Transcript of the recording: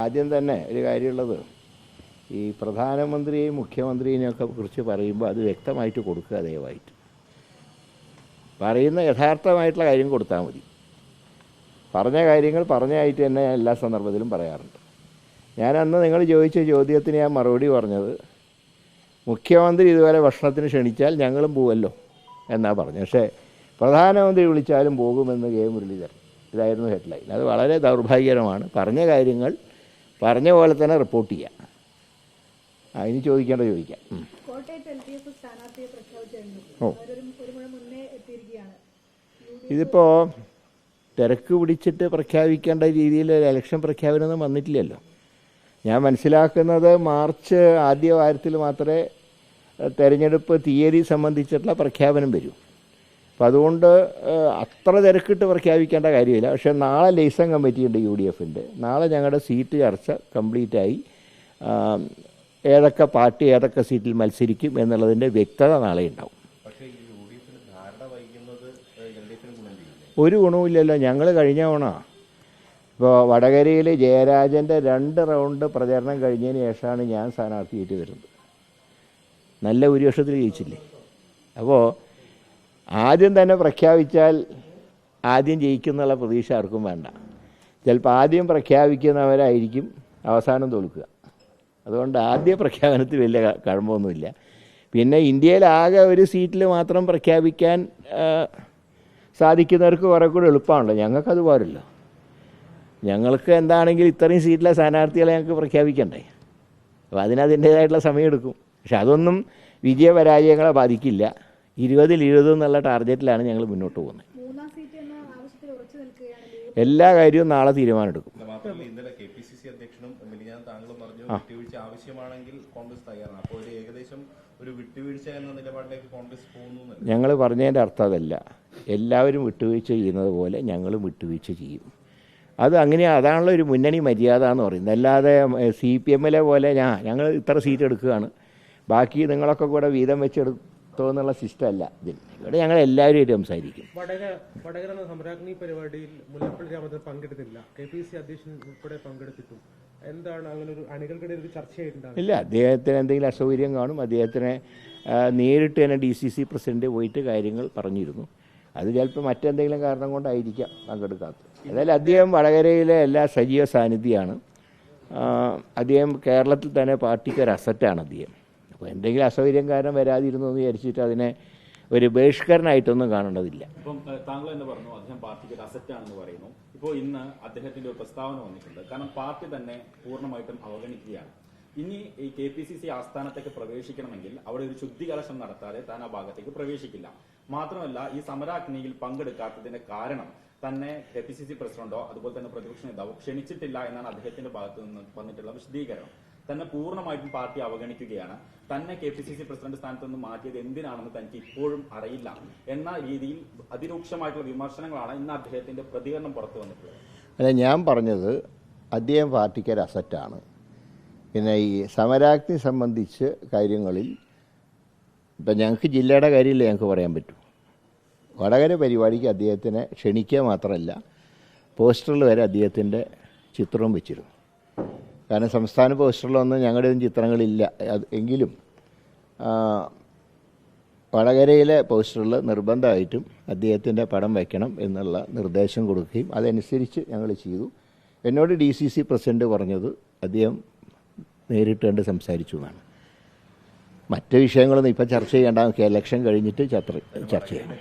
ആദ്യം തന്നെ ഒരു കാര്യമുള്ളത്, ഈ പ്രധാനമന്ത്രിയെയും മുഖ്യമന്ത്രിയെയൊക്കെ കുറിച്ച് പറയുമ്പോൾ അത് വ്യക്തമായിട്ട് കൊടുക്കുക. ദയവായിട്ട് പറയുന്ന യഥാർത്ഥമായിട്ടുള്ള കാര്യം കൊടുത്താൽ മതി. പറഞ്ഞ കാര്യങ്ങൾ പറഞ്ഞായിട്ട് തന്നെ ഞാൻ എല്ലാ സന്ദർഭത്തിലും പറയാറുണ്ട്. ഞാൻ അന്ന് നിങ്ങൾ ചോദിച്ച ചോദ്യത്തിന് ഞാൻ മറുപടി പറഞ്ഞത്, മുഖ്യമന്ത്രി ഇതുപോലെ ഭക്ഷണത്തിന് ക്ഷണിച്ചാൽ ഞങ്ങളും പോവല്ലോ എന്നാണ് പറഞ്ഞു. പക്ഷേ പ്രധാനമന്ത്രി വിളിച്ചാലും പോകുമെന്ന് കെ മുരളീധരൻ, ഇതായിരുന്നു ഹെഡ്ലൈൻ. അത് വളരെ ദൗർഭാഗ്യകരമാണ്. പറഞ്ഞ കാര്യങ്ങൾ പറഞ്ഞ പോലെ തന്നെ റിപ്പോർട്ട് ചെയ്യാം. അതിന് ചോദിക്കേണ്ട ചോദിക്കാം. ഓ, ഇതിപ്പോൾ തിരക്ക് പിടിച്ചിട്ട് പ്രഖ്യാപിക്കേണ്ട രീതിയിൽ ഇലക്ഷൻ പ്രഖ്യാപനമൊന്നും വന്നിട്ടില്ലല്ലോ. ഞാൻ മനസ്സിലാക്കുന്നത് മാർച്ച് ആദ്യ വാരത്തിൽ മാത്രമേ തെരഞ്ഞെടുപ്പ് തീയതി സംബന്ധിച്ചിട്ടുള്ള പ്രഖ്യാപനം വരൂ. അപ്പം അതുകൊണ്ട് അത്ര തിരക്കിട്ട് പ്രഖ്യാപിക്കേണ്ട കാര്യമില്ല. പക്ഷേ നാളെ ലൈസൺ കമ്മിറ്റി ഉണ്ട് UDFൻ്റെ. നാളെ ഞങ്ങളുടെ സീറ്റ് ചർച്ച കംപ്ലീറ്റായി ഏതൊക്കെ പാർട്ടി ഏതൊക്കെ സീറ്റിൽ മത്സരിക്കും എന്നുള്ളതിൻ്റെ വ്യക്തത നാളെ ഉണ്ടാവും. ഒരു ഗുണവുമില്ലല്ലോ. ഞങ്ങൾ കഴിഞ്ഞ തവണ ഇപ്പോൾ വടകരയിൽ ജയരാജൻ്റെ 2 റൗണ്ട് പ്രചരണം കഴിഞ്ഞതിന് ശേഷമാണ് ഞാൻ സ്ഥാനാർത്ഥിയായിട്ട് വരുന്നത്. നല്ല ഭൂരിപക്ഷത്തിൽ ജയിച്ചില്ലേ? അപ്പോൾ ആദ്യം തന്നെ പ്രഖ്യാപിച്ചാൽ ആദ്യം ജയിക്കുന്നുള്ള പ്രതീക്ഷ ആർക്കും വേണ്ട. ചിലപ്പോൾ ആദ്യം പ്രഖ്യാപിക്കുന്നവരായിരിക്കും അവസാനം തോൽക്കുക. അതുകൊണ്ട് ആദ്യ പ്രഖ്യാപനത്തിൽ വലിയ കഴമ്പൊന്നുമില്ല. പിന്നെ ഇന്ത്യയിലാകെ ഒരു സീറ്റിൽ മാത്രം പ്രഖ്യാപിക്കാൻ സാധിക്കുന്നവർക്ക് കുറേ കൂടെ എളുപ്പമാണല്ലോ. ഞങ്ങൾക്കത് പോരല്ലോ. ഞങ്ങൾക്ക് എന്താണെങ്കിൽ ഇത്രയും സീറ്റിലെ സ്ഥാനാർത്ഥികളെ ഞങ്ങൾക്ക് പ്രഖ്യാപിക്കണ്ടേ. അപ്പോൾ അതിനതിൻ്റേതായിട്ടുള്ള സമയമെടുക്കും. പക്ഷെ അതൊന്നും വിജയപരാജയങ്ങളെ ബാധിക്കില്ല. 20-20 എന്നുള്ള ടാർഗറ്റിലാണ് ഞങ്ങൾ മുന്നോട്ട് പോകുന്നത്. എല്ലാ കാര്യവും നാളെ തീരുമാനമെടുക്കും. ഞങ്ങൾ പറഞ്ഞതിൻ്റെ അർത്ഥം അതല്ല. എല്ലാവരും വിട്ടുവീഴ്ച ചെയ്യുന്നത് പോലെ ഞങ്ങളും വിട്ടുവീഴ്ച ചെയ്യും. അത് അങ്ങനെയാണ്. അതാണല്ലോ ഒരു മുന്നണി മര്യാദ എന്ന് പറയുന്നത്. അല്ലാതെ CPM-ലെ പോലെ ഞങ്ങൾ ഇത്ര സീറ്റ് എടുക്കുകയാണ്, ബാക്കി നിങ്ങളൊക്കെ കൂടെ വീതം വെച്ചെടുത്തോ എന്നുള്ള സിസ്റ്റം അല്ല ഇതിൽ. ഇവിടെ ഞങ്ങൾ എല്ലാവരുമായിട്ട് സംസാരിക്കും. വടകര സമ്രാജ്ഞി പരിപാടിയിൽ മുല്ലപ്പള്ളി രാമചന്ദ്രൻ പങ്കെടുത്തില്ല. KPCC അധ്യക്ഷൻ ഉൾപ്പെടെ പങ്കെടുത്തിട്ടു. എന്താണ് അങ്ങനെ ഒരു അണികൾക്കിടയിൽ ഒരു ചർച്ചയായിട്ടുണ്ടാകും? ഇല്ല, അദ്ദേഹത്തിന് എന്തെങ്കിലും അസൗകര്യം കാണും. അദ്ദേഹത്തിനെ നേരിട്ട് തന്നെ DCC പ്രസിഡന്റ് പോയിട്ട് കാര്യങ്ങൾ പറഞ്ഞിരുന്നു. അത് ചിലപ്പോൾ മറ്റെന്തെങ്കിലും കാരണം കൊണ്ടായിരിക്കാം പങ്കെടുക്കാത്തത്. അതായത് അദ്ദേഹം വടകരയിലെ എല്ലാ സജീവ സാന്നിധ്യമാണ്. അദ്ദേഹം കേരളത്തിൽ തന്നെ പാർട്ടിക്ക് ഒരു അസറ്റാണ് അദ്ദേഹം. അപ്പോൾ എന്തെങ്കിലും അസൗകര്യം കാരണം വരാതിരുന്നു എന്ന് വിചാരിച്ചിട്ട് അതിനെ ഒരു ബഹിഷ്കരണമായിട്ടൊന്നും കാണേണ്ടതില്ല. ഇപ്പം താങ്കൾ എന്ന് പറഞ്ഞു അദ്ദേഹം പാർട്ടിക്ക് ഒരു അസറ്റാണെന്ന് പറയുന്നു. ഇപ്പോൾ ഇന്ന് അദ്ദേഹത്തിന്റെ ഒരു പ്രസ്താവന വന്നിട്ടുണ്ട്. കാരണം പാർട്ടി തന്നെ പൂർണ്ണമായിട്ടും അവഗണിക്കുകയാണ്. ഇനി ഈ KPCC ആസ്ഥാനത്തേക്ക് പ്രവേശിക്കണമെങ്കിൽ അവിടെ ഒരു ശുദ്ധികലശം നടത്താതെ താൻ ആ ഭാഗത്തേക്ക് പ്രവേശിക്കില്ല. മാത്രമല്ല, ഈ സമരാഗ്നിയിൽ പങ്കെടുക്കാത്തതിന്റെ കാരണം തന്നെ KPCC പ്രസിഡന്റോ അതുപോലെ തന്നെ പ്രതിപക്ഷ നേതാവോ ക്ഷണിച്ചിട്ടില്ല എന്നാണ് അദ്ദേഹത്തിന്റെ ഭാഗത്ത് നിന്ന് വന്നിട്ടുള്ള വിശദീകരണം. തന്നെ പൂർണ്ണമായിട്ടും പാർട്ടി അവഗണിക്കുകയാണ്. തന്നെ KPCC പ്രസിഡന്റ് സ്ഥാനത്ത് നിന്ന് മാറ്റിയത് എന്തിനാണെന്ന് തനിക്ക് ഇപ്പോഴും അറിയില്ല എന്ന രീതിയിൽ അതിരൂക്ഷമായിട്ടുള്ള വിമർശനങ്ങളാണ് ഇന്ന് അദ്ദേഹത്തിന്റെ പ്രതികരണം പുറത്തു വന്നിട്ടുള്ളത്. അല്ല, ഞാൻ പറഞ്ഞത് അദ്ദേഹം പാർട്ടിക്ക് ഒരു അസറ്റാണ്. പിന്നെ ഈ സമരാഗ്നി സംബന്ധിച്ച് കാര്യങ്ങളിൽ ഇപ്പം ഞങ്ങൾക്ക് ജില്ലയുടെ കാര്യമില്ല ഞങ്ങൾക്ക് പറയാൻ പറ്റും. വടകര പരിപാടിക്ക് അദ്ദേഹത്തിനെ ക്ഷണിക്കുക മാത്രമല്ല, പോസ്റ്ററിൽ വരെ അദ്ദേഹത്തിൻ്റെ ചിത്രവും വെച്ചിരുന്നു. കാരണം സംസ്ഥാന പോസ്റ്ററിലൊന്നും ഞങ്ങളുടെ ഒന്നും ചിത്രങ്ങളില്ല. എങ്കിലും വടകരയിലെ പോസ്റ്ററിൽ നിർബന്ധമായിട്ടും അദ്ദേഹത്തിൻ്റെ പടം വയ്ക്കണം എന്നുള്ള നിർദ്ദേശം കൊടുക്കുകയും അതനുസരിച്ച് ഞങ്ങൾ ചെയ്തു. എന്നോട് DCC പ്രസിഡന്റ് പറഞ്ഞത് അദ്ദേഹം നേരിട്ട് കണ്ട് സംസാരിച്ചു എന്നാണ്. മറ്റ് വിഷയങ്ങളൊന്നും ഇപ്പം ചർച്ച ചെയ്യേണ്ട, ഇലക്ഷൻ കഴിഞ്ഞിട്ട് ചർച്ച ചെയ്യണം.